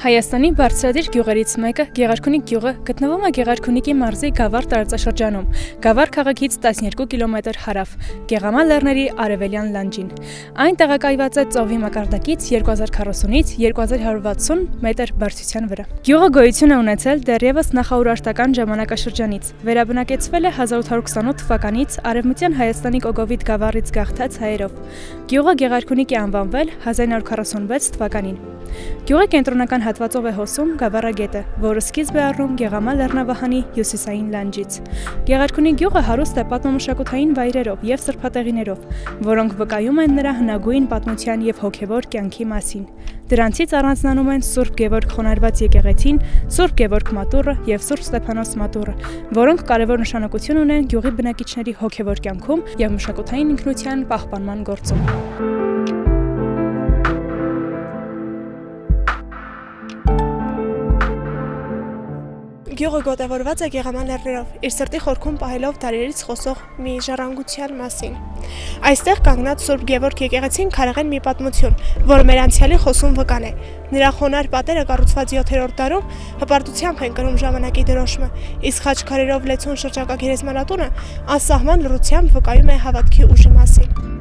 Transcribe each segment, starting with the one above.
Հայաստանի բարձրադիր գյուղերից մեկը Գեղարքունիք գյուղը գտնվում է Գեղարքունիքի մարզի Գավառ տարածաշրջանում, Գավառ քաղաքից 12 կիլոմետր հարավ, Գեղամա լեռների արևելյան լանջին։ Այն տեղակայված է ծովի մակարդակից 2040-ից 2160 մետր բարձրության վրա։ Գյուղը գոյություն է ունեցել դեռևս նախաուրարտական ժամանակաշրջանից, վերաբնակեցվել է 1828 թվականից Արևմտյան Հայաստանի կոկովիդ Գավառից գաղթած հայերով։ Գյուղը Գեղարքունիք է անվանվել 1946 թվականին։ Գյուղի կենտրոնական հատվածով է հոսում Գավառա գետը, որը սկիզբ է առնում Գեղամա լեռնավահանի հյուսիսային լանջից։ Գեղարքունիք գյուղը հարուստ է պատմամշակութային վայրերով և սրբատեղիներով, որոնք վկայում են նրա հնագույն պատմության և հոգևոր կյանքի մասին։ Դրանցից առանձնանում են Սուրբ Գևորգ խոնարհված եկեղեցին, Սուրբ Գևորգ մատուռը և Սուրբ Ստեփանոս մատուռը, որոնք կարևոր նշանակություն ունեն գյուղի բնակիչների հոգևոր կյանքում և մշակութային ինքնության պահպանման գործում։ Գյուղը գոտևորված է Գեղամա լեռներով, իր սրտի խորքում պահելով դարերից խոսող մի ժառանգության մասին։ Այստեղ կանգնած Սուրբ Գևորգ եկեղեցին քարեղեն մի պատմություն, որը մեր անցյալի խոսում վկան է։ Նրա խոնարհ պատերը կառուցված 7-րդ դարում հպարտությամբ են կրում ժամանակի դրոշմը, իսկ խաչքարերով լեցուն շրջակա գերեզմանատունը անսահման լռությամբ վկայում է հավատքի ուժի մասին։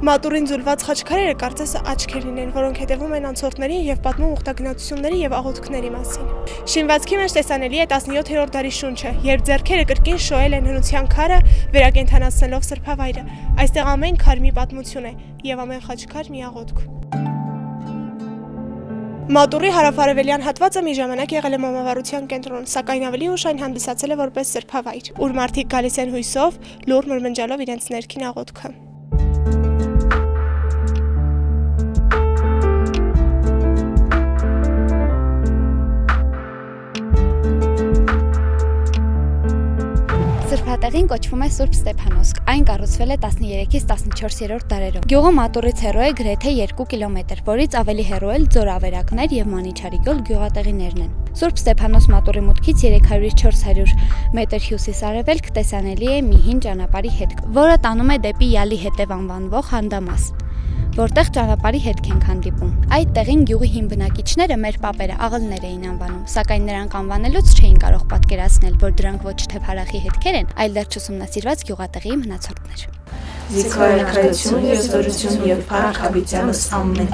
Մատուրին ձուլված խաչքարերը կարծես աչքերին են, որոնք հետևում են անցորդներին և պատմում ուխտագնացությունների և աղոթքների մասին։ Շինվածքի մեջ տեսանելի է 17-րդ դարի շունչը, երբ ձեռքերը կրկին շոյել են հնության քարը, վերակենդանացնելով սրբավայրը։ Այստեղ ամեն քար մի պատմություն է և ամեն խաչքար մի աղոթք։ Մատուրի հարավ-արևելյան հատվածը մի ժամանակ եղել է մամավարության կենտրոն, սակայն ավելի ուշ այն հանդիսացել է որպես սրբավայր, ուր մարդիկ գալիս են հույսով, լուռ մրմնջալով իրենց ներքին աղոթքը։ Սրբատեղին կոչվում է Սուրբ Ստեփանոսկ, այն կառուցվել է 13-ից 14-րդ դարերում։ Գյուղը մատուռից հեռու է գրեթե 2 կիլոմետր, որից ավելի հեռու էլ ձորավերակներ և Մանիչարիգոլ գյուղատեղիներն են։ Սուրբ Ստեփանոս մատուռի մուտքից 300-ից 400 մետր հյուսիս-արևելք տեսանելի է մի հին ճանապարհի հետք, որը տանում է դեպի Յալի հետև անվանվող հանդամաս, որտեղ ճանապարհի հետք ենք հանդիպում։ Այդ տեղին գյուղի հին բնակիչները մեր պապերը աղալներ էին անվանում, սակայն նրանք անվանելուց չէին կարող պատկերացնել, որ դրանք ոչ թե փարախի հետքեր են, այլ դեռ չուսումնասիրված գյուղատեղիի մնացորդներ։ Զիգարքայություն, եզորություն և փարախաբիծյանս ամեն։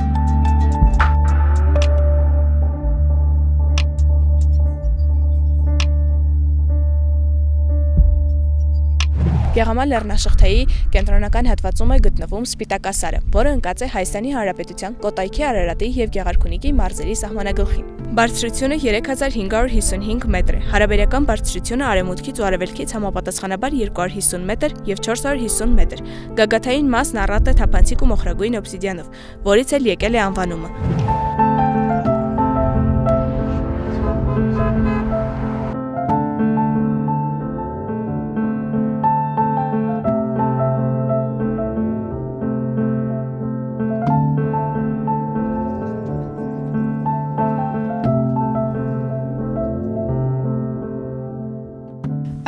Գեղամա լեռնաշղթայի կենտրոնական հատվածում է գտնվում Սպիտակասարը, որը ընկած է Հայաստանի Հանրապետության Կոտայքի, Արարատի և Գեղարքունիքի մարզերի սահմանագլխին։ Բարձրությունը 3555 մետր է, հարաբերական բարձրությունը արևմուտքից ու արևելքից համապատասխանաբար 250 մետր և 450 մետր։ Գագաթային մասն առատ է թափանցիկ ու մոխրագույն օբսիդիանով, որից էլ եկել է անվանումը։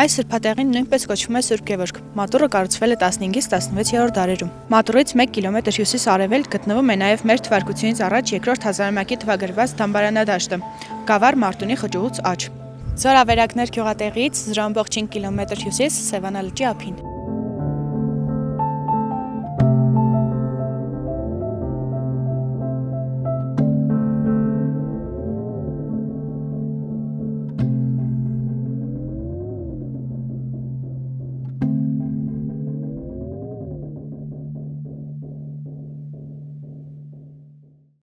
Այս սրբատեղին նույնպես կոչվում է Սուրբ Գևորգ։ Մատուռը կառուցվել է 15-ից 16-րդ դարերում։ Մատուռից 1 կիլոմետր հյուսիս-արևելք գտնվում է նաև մեր թվարկությունից առաջ երկրորդ հազարամյակի թվագրված Դամբարանադաշտը, Գավառ Մարտունի խճուղուց աջ։ Ձորավերակներ գյուղատեղիից 0.5 կիլոմետր հյուսիս Սևանա լճի ափին։